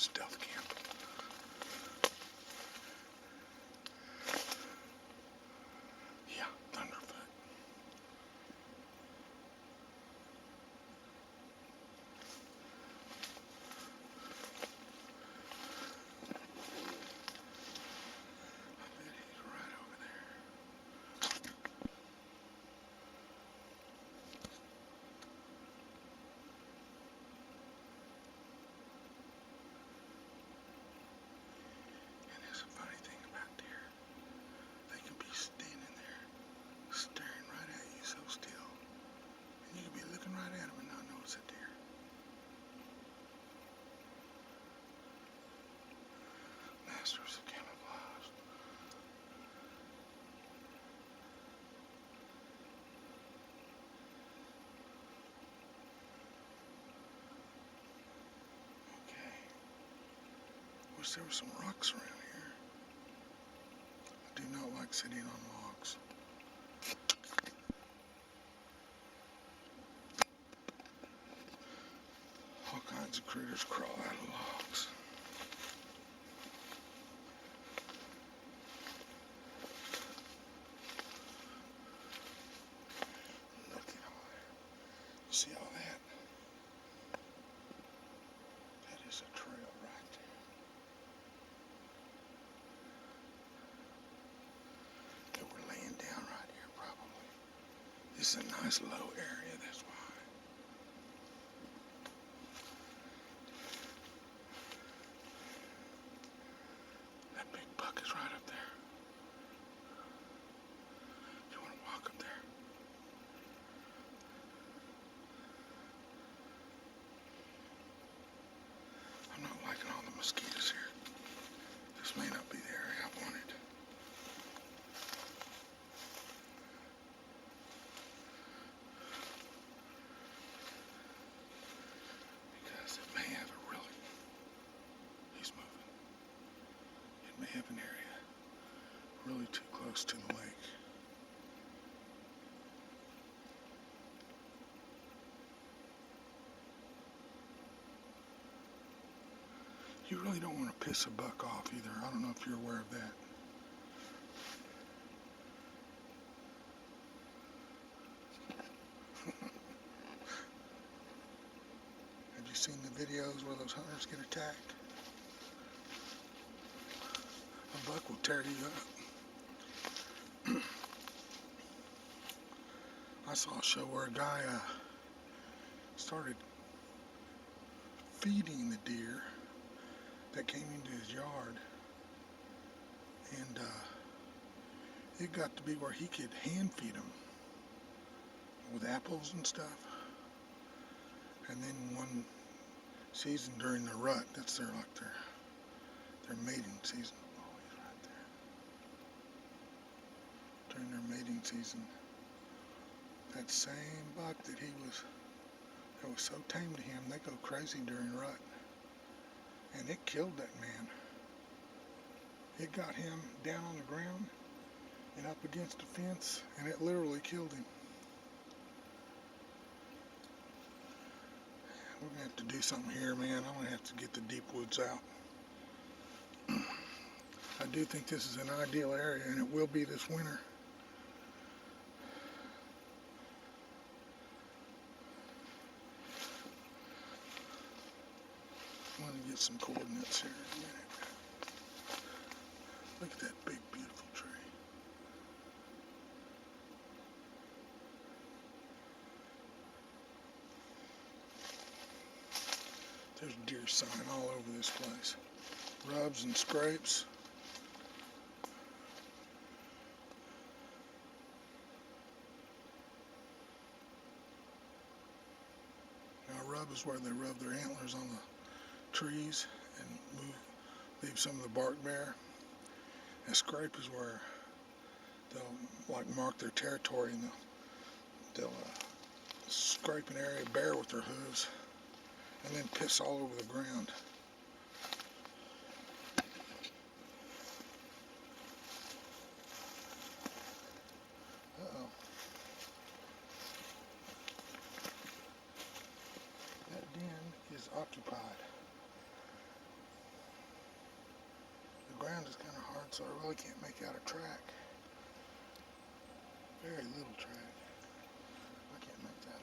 stealth camp. Yeah, Thunderfoot. I bet he's right over there. And there's a funny thing about deer. They can be standing there, staring right at you so still. And you can be looking right at them and not notice a deer. Masters of camouflage. Okay. Wish there were some rocks around here. I do not like sitting on logs. All kinds of critters crawl out of logs. Look at all that. You see all that? That is a trail right there. They were laying down right here probably. This is a nice low area, that's why. That big buck is right up there. You want to walk up there? I'm not liking all the mosquitoes here. This may not be the area I wanted. Because it may have a really, he's moving. It may have an area really too close to the lake. You really don't want to piss a buck off either. I don't know if you're aware of that. Have you seen the videos where those hunters get attacked? A buck will tear you up. I saw a show where a guy started feeding the deer that came into his yard, and it got to be where he could hand feed them with apples and stuff. And then one season during the rut, that's their mating season. Oh, he's right there. During their mating season, that same buck that was so tame to him, they go crazy during rut. And it killed that man. It got him down on the ground and up against the fence, and it literally killed him. We're going to have to do something here, man. I'm going to have to get the deep woods out. I do think this is an ideal area, and it will be this winter. I'm going to get some coordinates here in a minute. Look at that big, beautiful tree. There's deer sign all over this place. Rubs and scrapes. Now, a rub is where they rub their antlers on the trees and leave some of the bark bare. A scrape is where they'll mark their territory, and they'll scrape an area bare with their hooves and then piss all over the ground. Uh-oh. That den is occupied. so I really can't make out a track. Very little track. I can't make that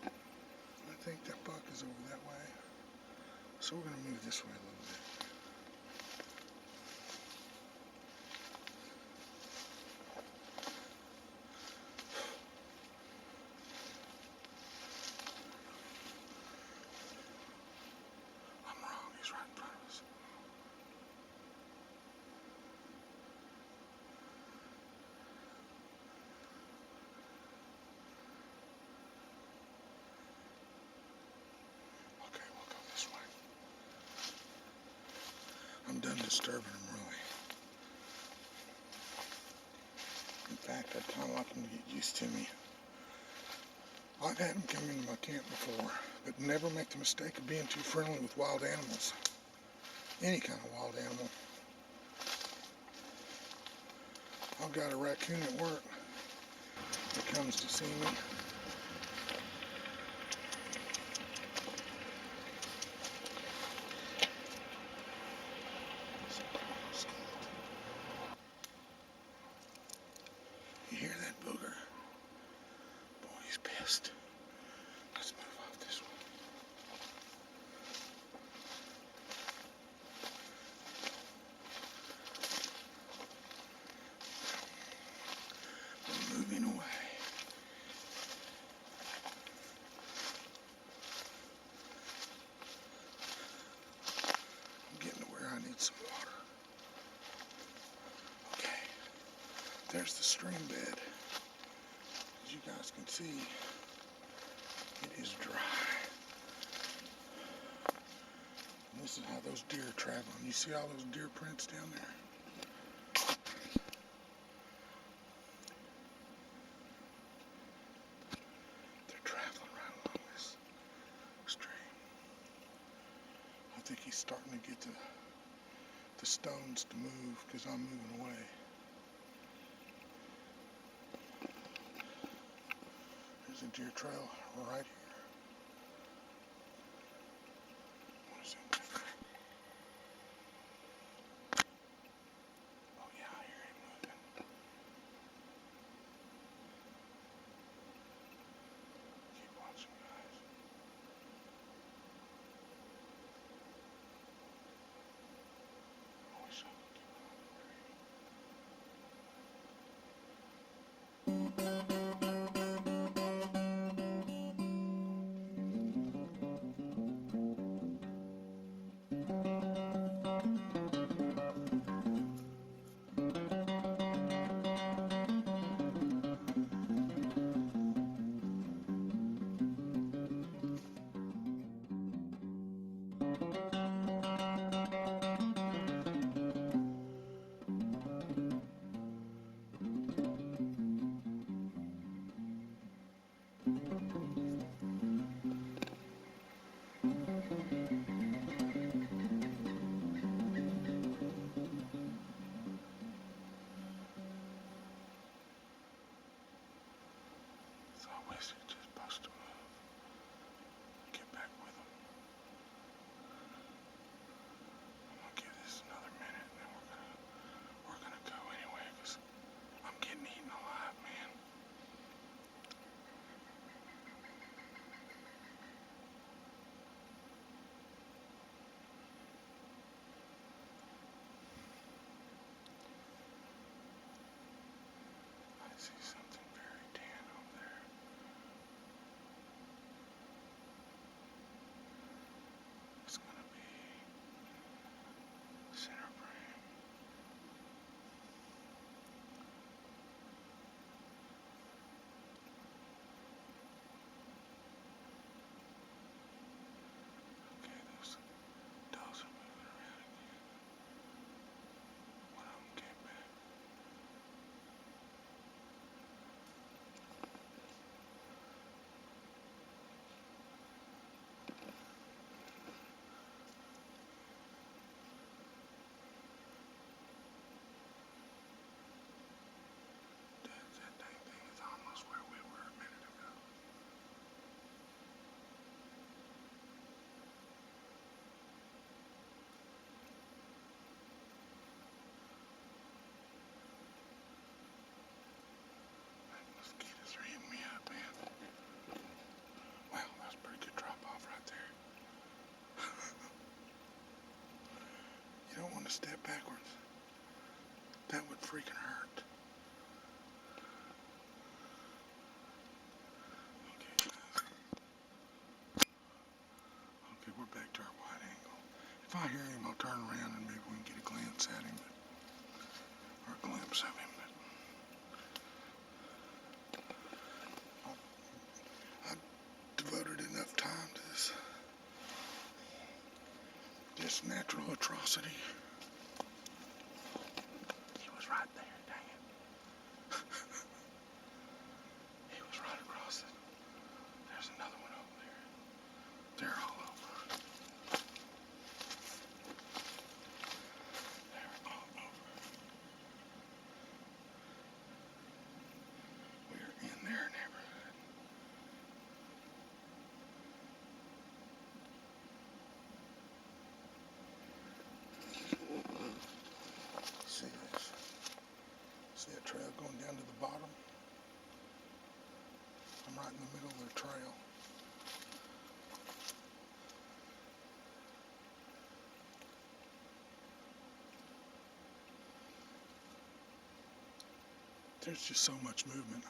out. I think that buck is over that way. So we're going to move this way a little bit. I'm wrong. He's right in front of us. Okay, we'll go this way. I'm done disturbing him, really. In fact, I'd kind of like him to get used to me. I've had him come into my camp before, but never make the mistake of being too friendly with wild animals. Any kind of wild animal. I've got a raccoon at work that comes to see me. You hear that booger? Boy, he's pissed. Let's move off this way. We're moving away. I'm getting to where I need some water. Okay, there's the stream bed. As you guys can see, it is dry. And this is how those deer are traveling. You see all those deer prints down there? They're traveling right along this stream. I think he's starting to get the stones to move because I'm moving away. There's a deer trail right here. What is it? Oh yeah, I hear him moving. Keep watching, guys. I wish I could keep it on the radio. backwards. That would freaking hurt. Okay, okay, we're back to our wide angle. If I hear him, I'll turn around and maybe we can get a glance at him, or a glimpse of him. I devoted enough time to this natural atrocity. He was right there, dang it. He was right across it. There's another one over there. They're all over. They're all over. We're in their neighborhood. See this? See that trail going down to the bottom? I'm right in the middle of their trail. There's just so much movement.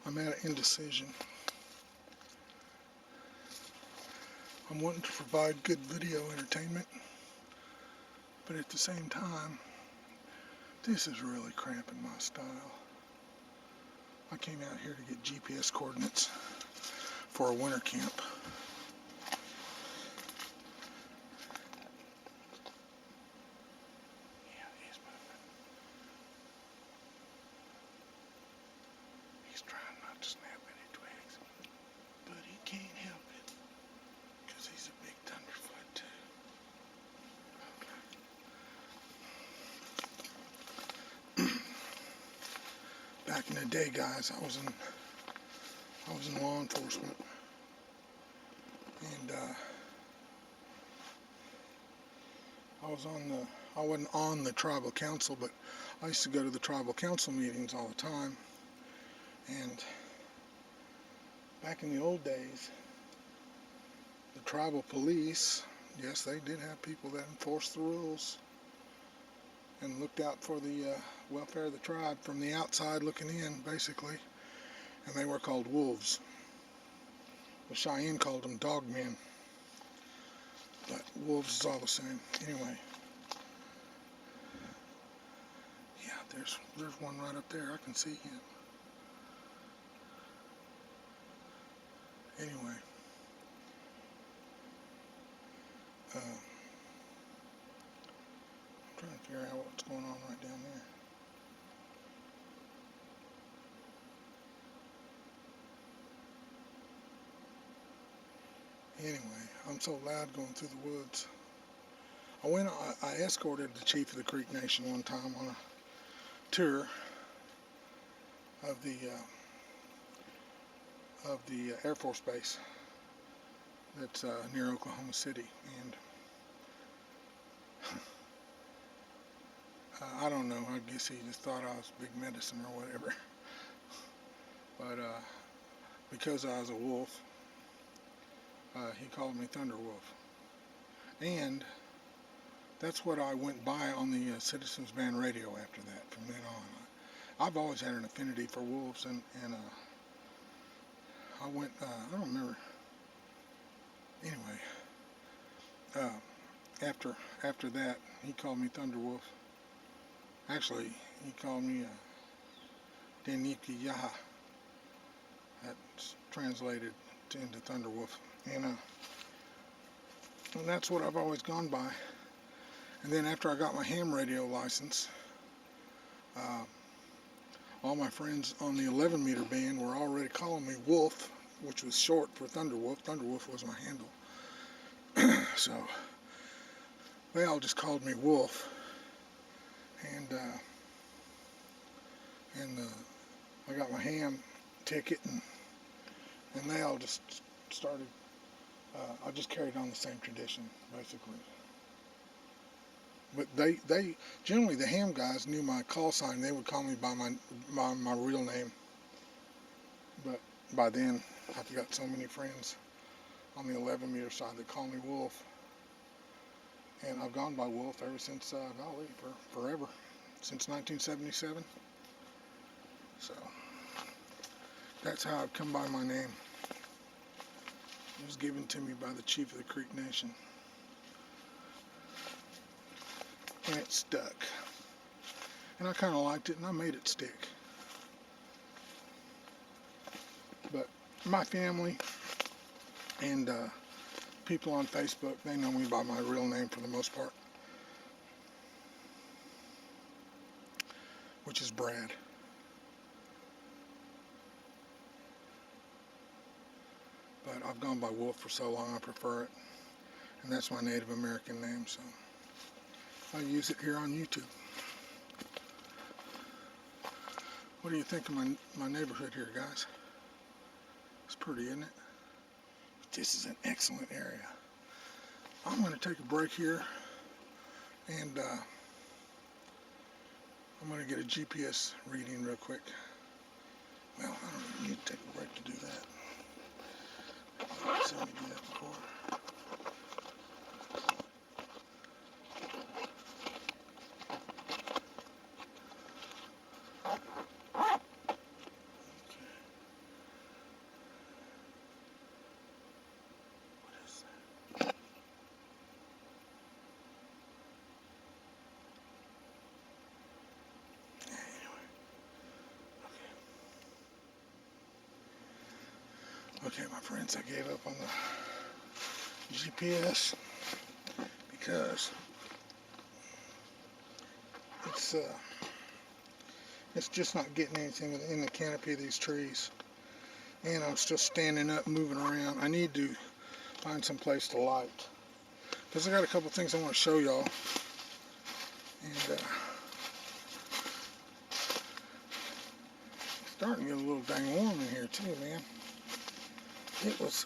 I'm at an indecision. I'm wanting to provide good video entertainment, but at the same time, this is really cramping my style. I came out here to get GPS coordinates for a winter camp. Yeah, he's moving. He's trying not to snap any twigs, but he can't help it, because he's a big thunderfoot too. Back in the day, guys, I was in law enforcement, and I wasn't on the tribal council, but I used to go to the tribal council meetings all the time. And back in the old days, the tribal police, yes, they did have people that enforced the rules and looked out for the welfare of the tribe from the outside looking in, basically. And they were called wolves. The Cheyenne called them dog men. But wolves is all the same. Anyway. Yeah, there's one right up there. I can see him. Anyway. I'm trying to figure out what's going on right down there. Anyway, I'm so loud going through the woods. I escorted the chief of the Creek Nation one time on a tour of the Air Force Base that's near Oklahoma City, and I don't know, I guess he just thought I was big medicine or whatever. But because I was a wolf, he called me Thunder Wolf. And that's what I went by on the Citizens Band radio after that, from then on. I've always had an affinity for wolves, and I went, I don't remember, anyway, after that, he called me Thunder Wolf. Actually, he called me Deniki Yaha. That's translated into Thunder Wolf. And that's what I've always gone by. And then after I got my ham radio license, all my friends on the 11-meter band were already calling me Wolf, which was short for Thunder Wolf. Thunder Wolf was my handle. So they all just called me Wolf. And I got my ham ticket, and they all just started. I just carried on the same tradition, basically. But they generally, the ham guys knew my call sign. They would call me by my real name. But by then, I've got so many friends on the 11-meter side that call me Wolf. And I've gone by Wolf ever since, golly, for forever, since 1977. So that's how I've come by my name. It was given to me by the chief of the Creek Nation. And it stuck. And I kind of liked it, and I made it stick. But my family and people on Facebook, they know me by my real name for the most part, which is Brad. But I've gone by Wolf for so long, I prefer it. And that's my Native American name, so I use it here on YouTube. What do you think of my neighborhood here, guys? It's pretty, isn't it? This is an excellent area. I'm going to take a break here, and I'm going to get a GPS reading real quick. Well, I don't even need to take a break to do that. I've seen me do that before. Okay, my friends, I gave up on the GPS because it's just not getting anything in the canopy of these trees. And I'm still standing up, moving around. I need to find some place to light, because I got a couple things I want to show y'all. And it's starting to get a little dang warm in here too, man. It was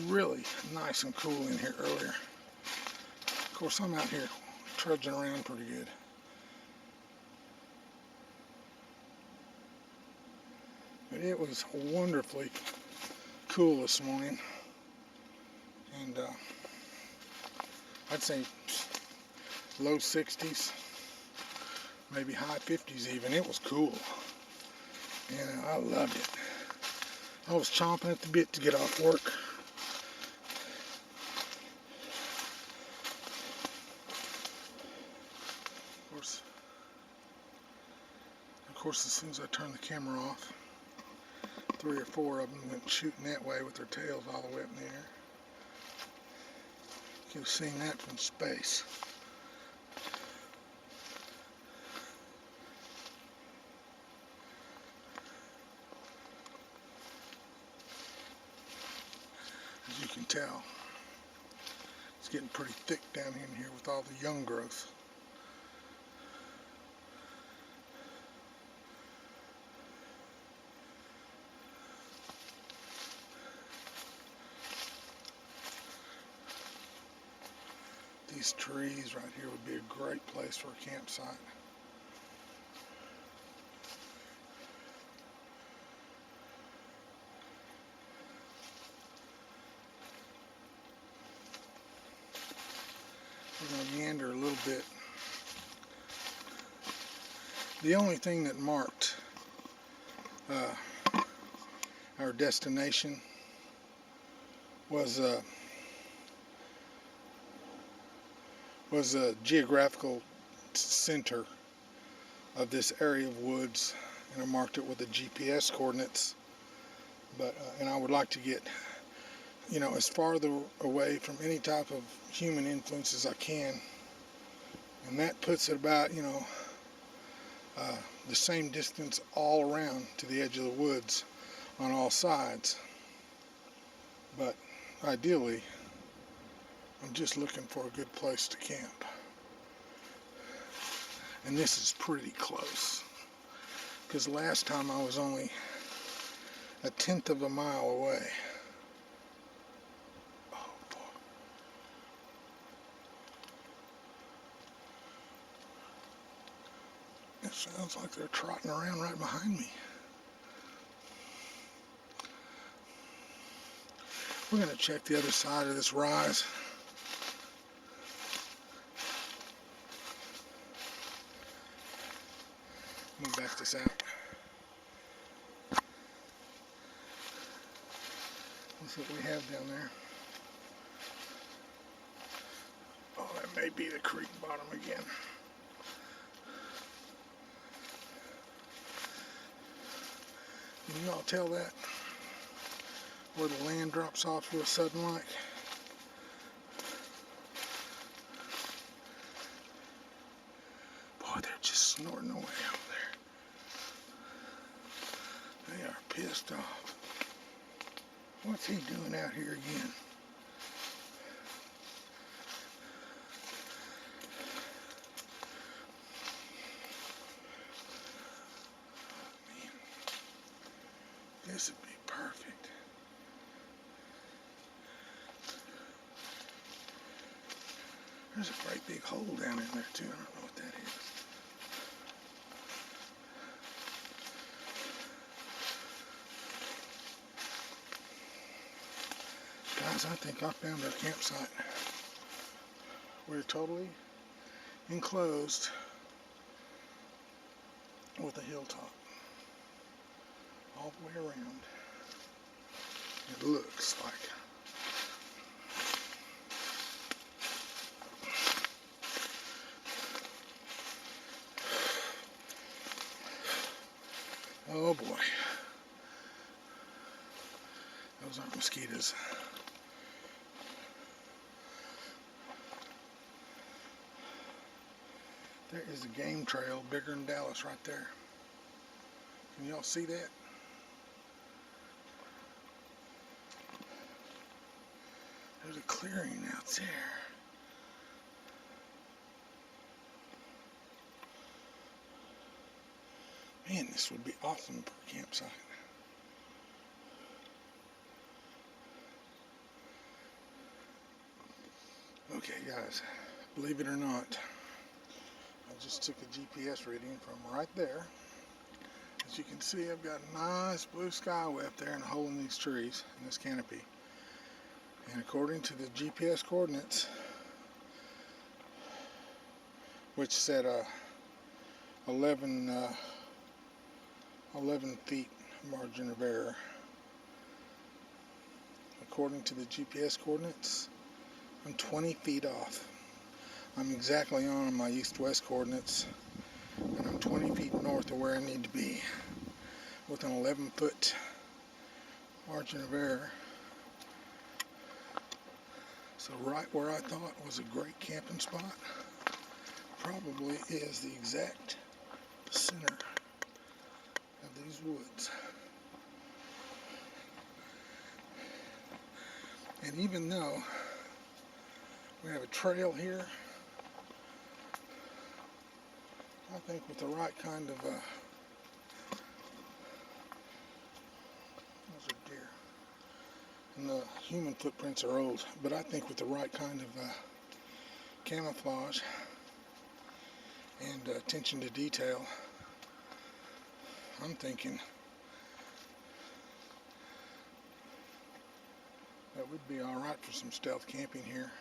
really nice and cool in here earlier. Of course, I'm out here trudging around pretty good. But it was wonderfully cool this morning. And I'd say low 60s, maybe high 50s even. It was cool. And I loved it. I was chomping at the bit to get off work. Of course, as soon as I turned the camera off, 3 or 4 of them went shooting that way with their tails all the way up in the air. You could have seen that from space. As you can tell, it's getting pretty thick down in here with all the young growth. These trees right here would be a great place for a campsite. We're going to meander a little bit. The only thing that marked our destination was a geographical center of this area of woods, and I marked it with the GPS coordinates. But and I would like to get, as farther away from any type of human influence as I can, and that puts it about, the same distance all around to the edge of the woods on all sides. But ideally, I'm just looking for a good place to camp. And this is pretty close, because last time I was only 1/10 of a mile away. Oh boy. It sounds like they're trotting around right behind me. We're going to check the other side of this rise. I'm gonna back this out. That's what we have down there. Oh, that may be the creek bottom again. Can you all tell that? Where the land drops off real sudden like? Boy, they're just snorting away over there. They are pissed off. What's he doing out here again? Man, this would be perfect. There's a great big hole down in there too. I don't know what that is. Guys, I think I found our campsite. We're totally enclosed with a hilltop all the way around. It looks like. Oh boy. Those aren't mosquitoes. There is a game trail bigger than Dallas right there. Can y'all see that? There's a clearing out there. Man, this would be awesome for a campsite. Okay guys, believe it or not, I just took a GPS reading from right there. As you can see, I've got a nice blue skyway up there and a hole in these trees, in this canopy. And according to the GPS coordinates, which said 11 feet margin of error, according to the GPS coordinates, I'm 20 feet off. I'm exactly on my east-west coordinates, and I'm 20 feet north of where I need to be, with an 11-foot margin of error. So right where I thought was a great camping spot probably is the exact center of these woods. And even though we have a trail here, I think with the right kind of, those are deer, and the human footprints are old, but I think with the right kind of camouflage and attention to detail, I'm thinking that would be alright for some stealth camping here.